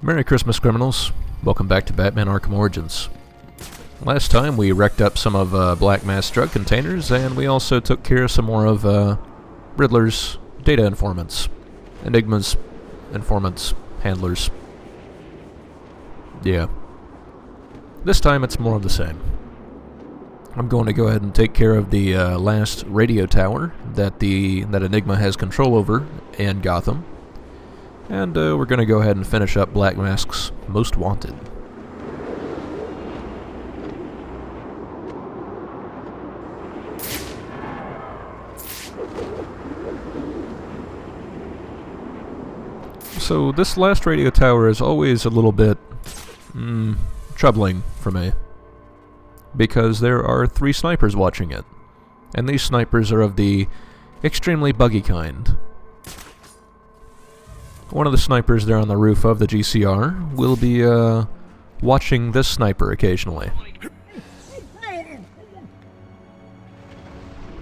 Merry Christmas, criminals. Welcome back to Batman Arkham Origins. Last time we wrecked up some of Black Masque drug containers, and we also took care of some more of Riddler's data informants. Enigma's informants, handlers. Yeah. This time it's more of the same. I'm going to go ahead and take care of the last radio tower that Enigma has control over in Gotham. And we're going to go ahead and finish up Black Masque's Most Wanted. So this last radio tower is always a little bit troubling for me, because there are 3 snipers watching it, and these snipers are of the extremely buggy kind. One of the snipers there on the roof of the GCR will be watching this sniper occasionally.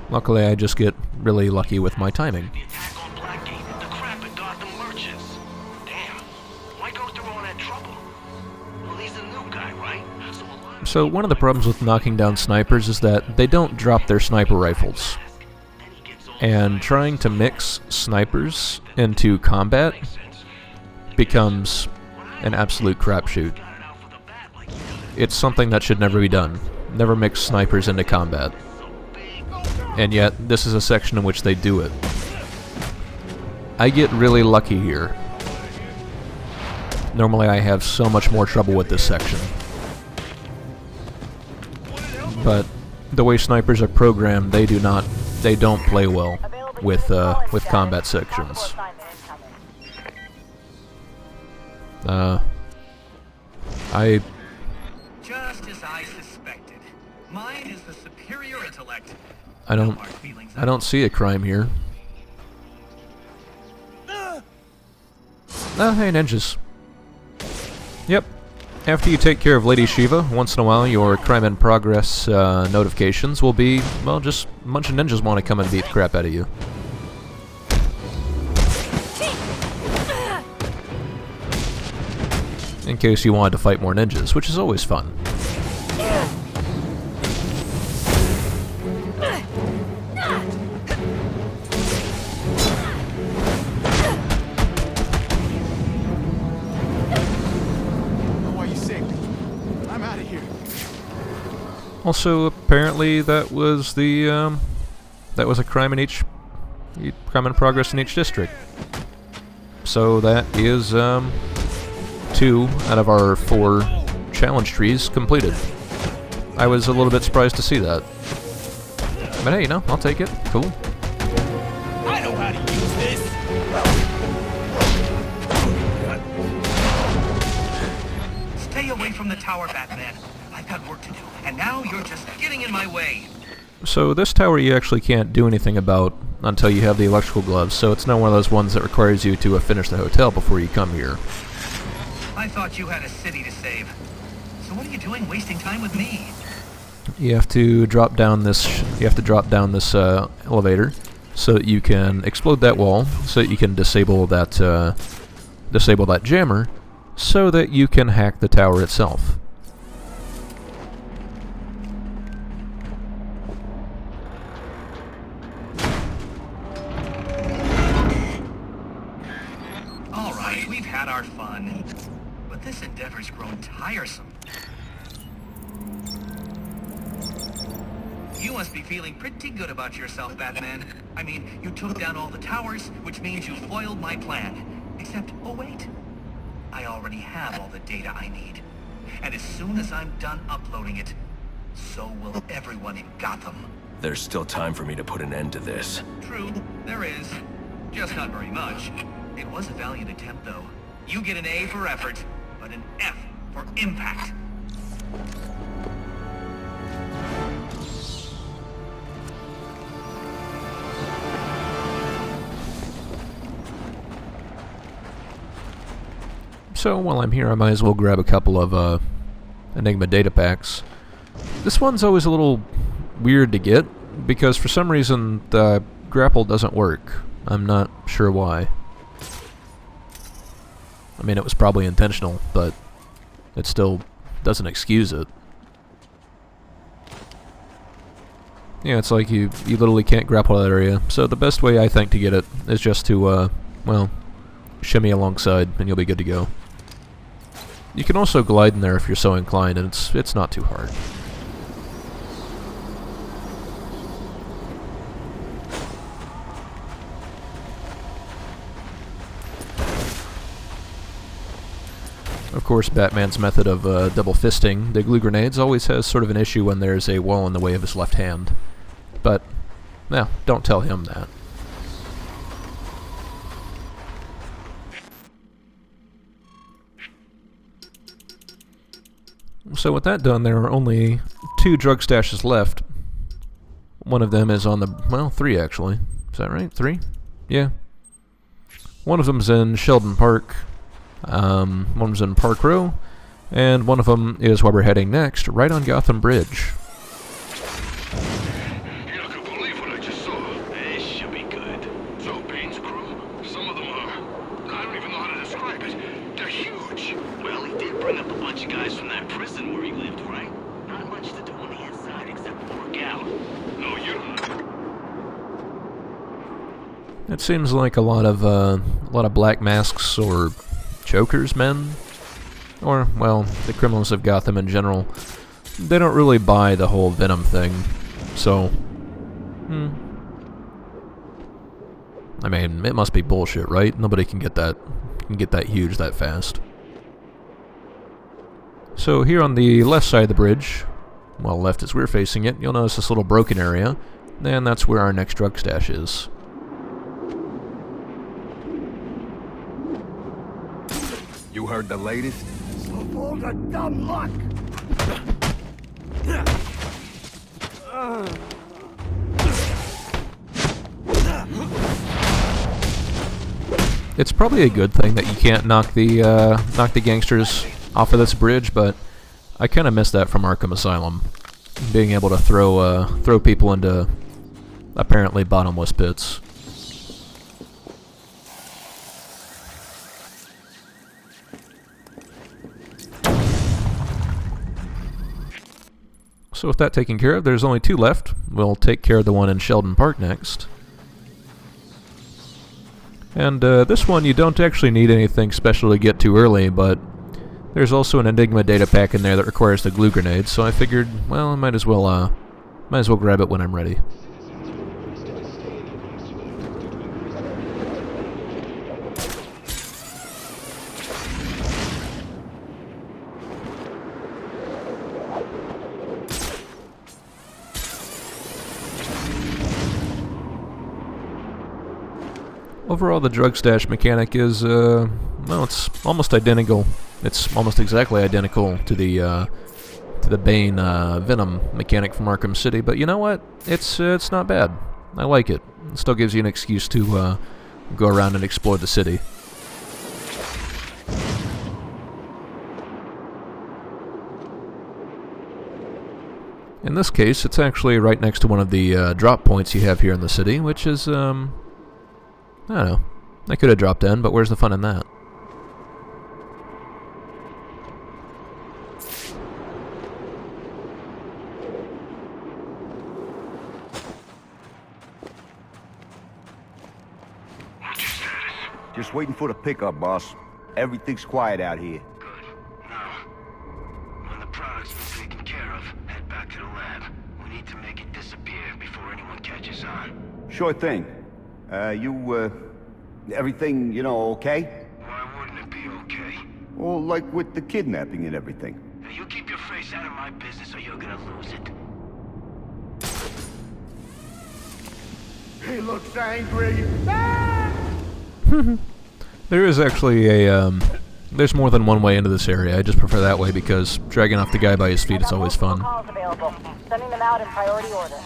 Luckily, I just get really lucky with my timing. So one of the problems with knocking down snipers is that they don't drop their sniper rifles. And trying to mix snipers into combat becomes an absolute crapshoot. It's something that should never be done. Never mix snipers into combat. And yet, this is a section in which they do it. I get really lucky here. Normally I have so much more trouble with this section. But the way snipers are programmed, they don't play well with combat sections. Just as I suspected. Mine is the superior intellect. I don't see a crime here. Oh, hey, ninjas. Yep. After you take care of Lady Shiva, once in a while your crime in progress notifications will be, well, just a bunch of ninjas want to come and beat the crap out of you. In case you wanted to fight more ninjas, which is always fun. Also, apparently that was a crime in crime in progress in each district. So that is 2 out of our 4 challenge trees completed. I was a little bit surprised to see that. But hey, you know, I'll take it. Cool. I know how to use this. Stay away from the tower, Batman. I've got work to do, and now you're just getting in my way. So this tower you actually can't do anything about until you have the electrical gloves, so it's not one of those ones that requires you to finish the hotel before you come here. I thought you had a city to save. So what are you doing wasting time with me? You have to drop down this elevator so that you can explode that wall, so that you can disable that jammer, so that you can hack the tower itself. Alright, we've had our fun. But this endeavor's grown tiresome. You must be feeling pretty good about yourself, Batman. I mean, you took down all the towers, which means you foiled my plan. Except, oh wait, I already have all the data I need. And as soon as I'm done uploading it, so will everyone in Gotham. There's still time for me to put an end to this. True, there is. Just not very much. It was a valiant attempt, though. You get an A for effort, but an F for impact. So while I'm here, I might as well grab a couple of Enigma data packs. This one's always a little weird to get, because for some reason the grapple doesn't work. I'm not sure why. I mean, it was probably intentional, but it still doesn't excuse it. Yeah, it's like you literally can't grapple that area. So the best way, I think, to get it is just to, well, shimmy alongside, and you'll be good to go. You can also glide in there if you're so inclined, and it's not too hard. Of course, Batman's method of double fisting the glue grenades always has sort of an issue when there's a wall in the way of his left hand. But, no, don't tell him that. So with that done, there are only 2 drug stashes left. One of them is on the... well, 3 actually. Is that right? 3? Yeah. One of them's in Sheldon Park. One's in Park Row, and one of them is where we're heading next, right on Gotham Bridge. You're not gonna believe what I just saw. This should be good. So, Bane's crew, some of them are... I don't even know how to describe it. They're huge. Well, he did bring up a bunch of guys from that prison where he lived, right? Not much to do on the inside except work out. No, you're not. It seems like a lot of black masks or Joker's men, or, well, the criminals of Gotham in general, they don't really buy the whole Venom thing, so, I mean, it must be bullshit, right? Nobody can get that huge that fast. So here on the left side of the bridge, well, left as we're facing it, you'll notice this little broken area, and that's where our next drug stash is. You heard the latest? Of all the dumb luck! It's probably a good thing that you can't knock the gangsters off of this bridge, but I kind of miss that from Arkham Asylum, being able to throw people into apparently bottomless pits. So with that taken care of, there's only 2 left. We'll take care of the one in Sheldon Park next. And this one you don't actually need anything special to get to early, but there's also an Enigma data pack in there that requires the glue grenade, so I figured, well, I might as well grab it when I'm ready. Overall, the drug stash mechanic is, well, it's almost identical. It's almost exactly identical to the Bane Venom mechanic from Arkham City. But you know what? It's not bad. I like it. It still gives you an excuse to go around and explore the city. In this case, it's actually right next to one of the drop points you have here in the city, which is, I don't know. I could have dropped in, but where's the fun in that? Just waiting for the pickup, boss. Everything's quiet out here. Good. Now, when the product's been taken care of, head back to the lab. We need to make it disappear before anyone catches on. Sure thing. Everything, okay? Why wouldn't it be okay? Well, like with the kidnapping and everything. Now, you keep your face out of my business or you're gonna lose it. He looks angry. There is actually a, there's more than one way into this area. I just prefer that way because dragging off the guy by his feet is always fun. Calls available. Sending them out in priority order.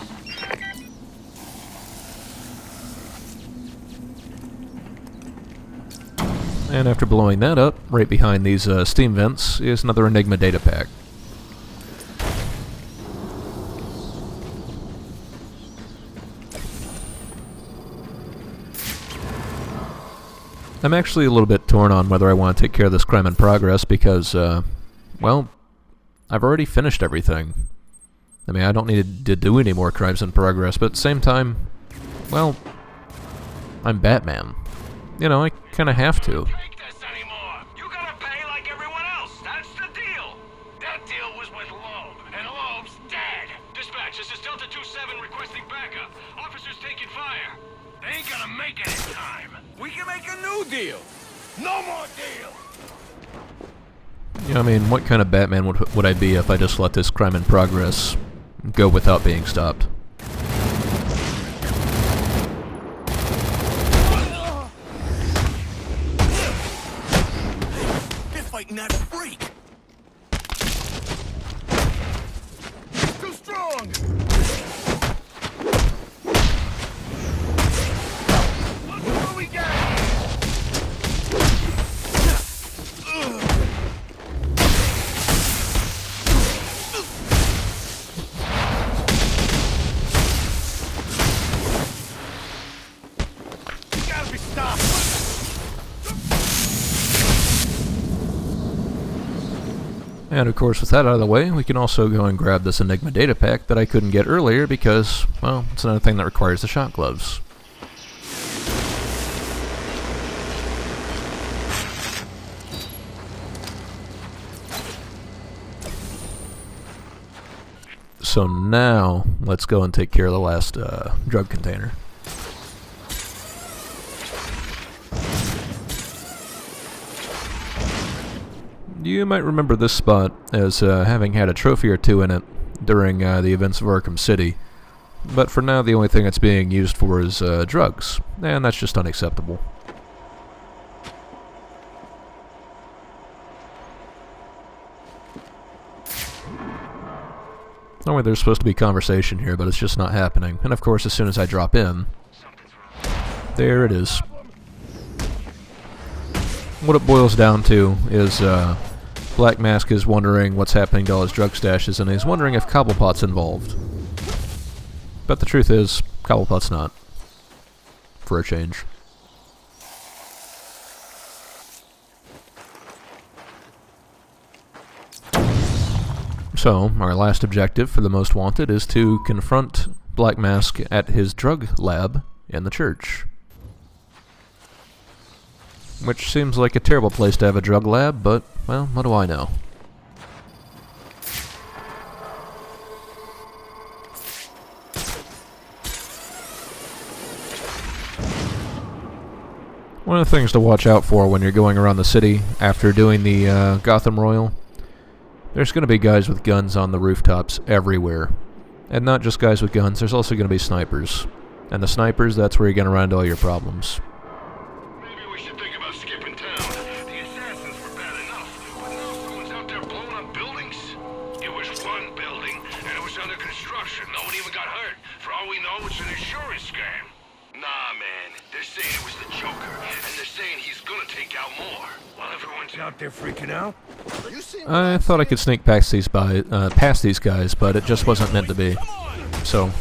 And after blowing that up, right behind these steam vents is another Enigma data pack. I'm actually a little bit torn on whether I want to take care of this crime in progress because, well, I've already finished everything. I mean, I don't need to do any more crimes in progress, but at the same time, well, I'm Batman. You know, I kind of have to. Take this anymore. You gotta pay like everyone else. That's the deal. That deal was with Loeb, and Loeb's dead. Dispatch, this is Delta 27 requesting backup. Officers taking fire. They ain't gonna make it in time. We can make a new deal. No more deal. You know, I mean, what kind of Batman would I be if I just let this crime in progress go without being stopped? They're fighting that freak. Too strong. Look what we got. Gotta be stopped. And of course, with that out of the way, we can also go and grab this Enigma data pack that I couldn't get earlier because, well, it's another thing that requires the shot gloves. So now, let's go and take care of the last drug container. You might remember this spot as having had a trophy or two in it during the events of Arkham City, but for now the only thing it's being used for is drugs, and that's just unacceptable. Normally there's supposed to be conversation here, but it's just not happening, and of course as soon as I drop in, there it is. What it boils down to is Black Masque is wondering what's happening to all his drug stashes, and he's wondering if Cobblepot's involved. But the truth is, Cobblepot's not. For a change. So, our last objective for the Most Wanted is to confront Black Masque at his drug lab in the church. Which seems like a terrible place to have a drug lab, but, well, what do I know? One of the things to watch out for when you're going around the city after doing the Gotham Royal, there's going to be guys with guns on the rooftops everywhere. And not just guys with guns, there's also going to be snipers. And the snipers, that's where you're going to run into all your problems. Out there freaking out? I thought I could sneak past these guys, but it just wasn't meant to be. So,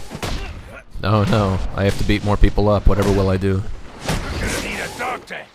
oh no, I have to beat more people up. Whatever will I do? You're gonna need a doctor.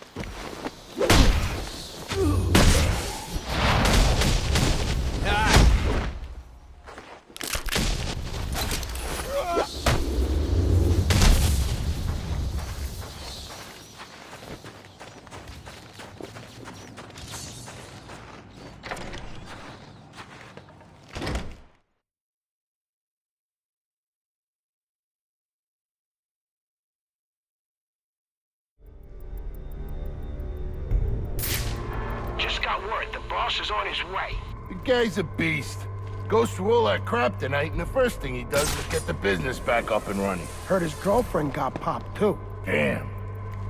The boss is on his way. The guy's a beast. Goes through all that crap tonight, and the first thing he does is get the business back up and running. Heard his girlfriend got popped, too. Damn.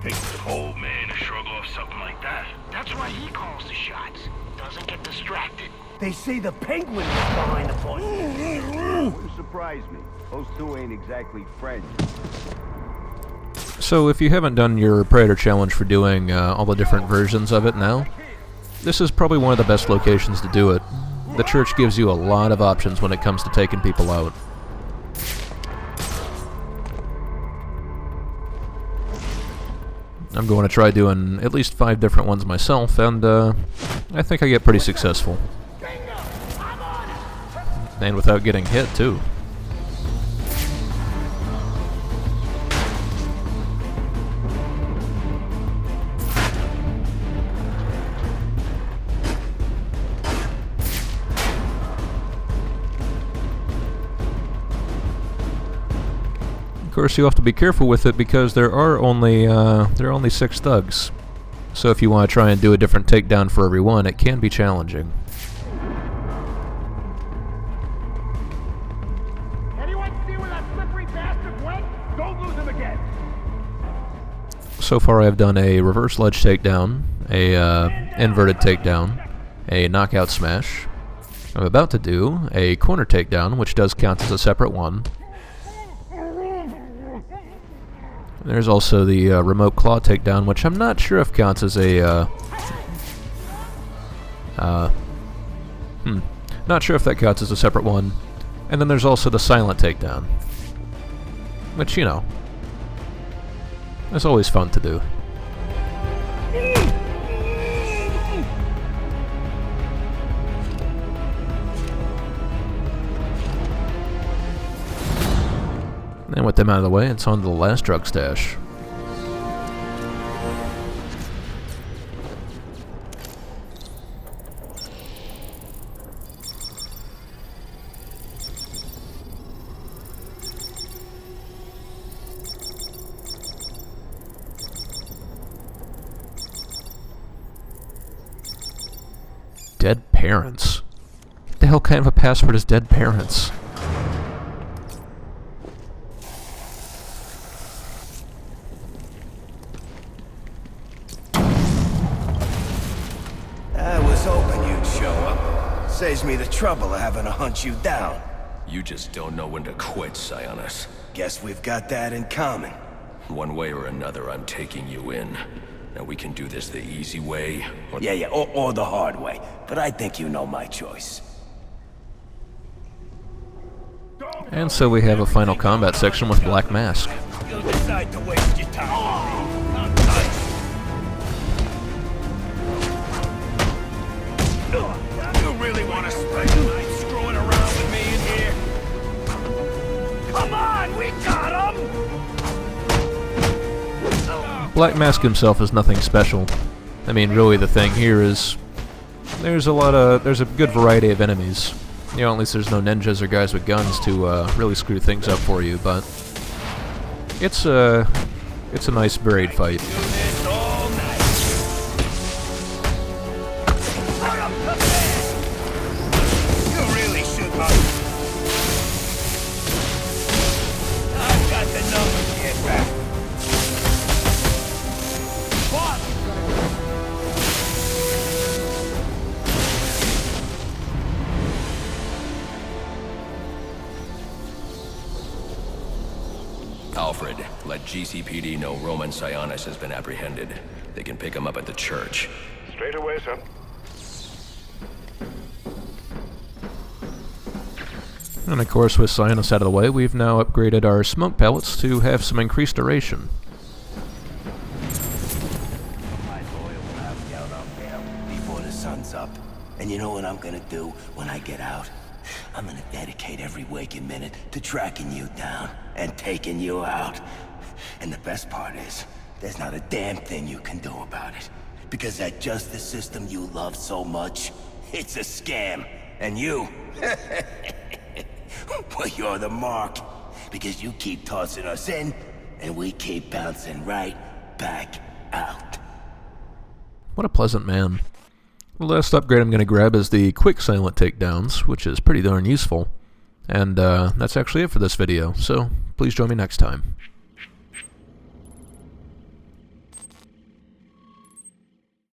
Takes a cold Man, to shrug off something like that. That's why he calls the shots. Doesn't get distracted. They say the Penguin was behind the point. Wouldn't surprise me. Those two ain't exactly friends. So if you haven't done your Predator Challenge for doing all the different versions of it now, this is probably one of the best locations to do it. The church gives you a lot of options when it comes to taking people out. I'm going to try doing at least 5 different ones myself, and I think I get pretty successful. And without getting hit, too. Of course, you have to be careful with it because there are only 6 thugs. So if you want to try and do a different takedown for every one, it can be challenging. Anyone see where that slippery bastard went? Don't lose him again. So far, I've done a reverse ledge takedown, a inverted takedown, a knockout smash. I'm about to do a corner takedown, which does count as a separate one. There's also the remote claw takedown, which I'm not sure if counts as a not sure if that counts as a separate one. And then there's also the silent takedown, which, you know, is always fun to do. And with them out of the way, it's on to the last drug stash. Dead parents? What the hell kind of a password is dead parents? Saves me the trouble of having to hunt you down. You just don't know when to quit, Sionis. Guess we've got that in common. One way or another, I'm taking you in. Now we can do this the easy way, or... Yeah, or the hard way. But I think you know my choice. And so we have a final combat section with Black Masque. You'll decide to waste your time. You really want to spend the night screwing around with me in here? Come on, we got him! Black Masque himself is nothing special. I mean, really the thing here is there's a good variety of enemies. You know, at least there's no ninjas or guys with guns to really screw things up for you, but it's a nice varied fight. Alfred, let GCPD know Roman Sionis has been apprehended. They can pick him up at the church. Straight away, sir. And of course, with Sionis out of the way, we've now upgraded our smoke pellets to have some increased duration. Before the sun's up. And you know what I'm gonna do when I get out? I'm gonna dedicate every waking minute to tracking you down and taking you out. And the best part is, there's not a damn thing you can do about it. Because that justice system you love so much, it's a scam. And you, well, you're the mark. Because you keep tossing us in, and we keep bouncing right back out. What a pleasant man. The last upgrade I'm going to grab is the quick silent takedowns, which is pretty darn useful. And that's actually it for this video, so please join me next time.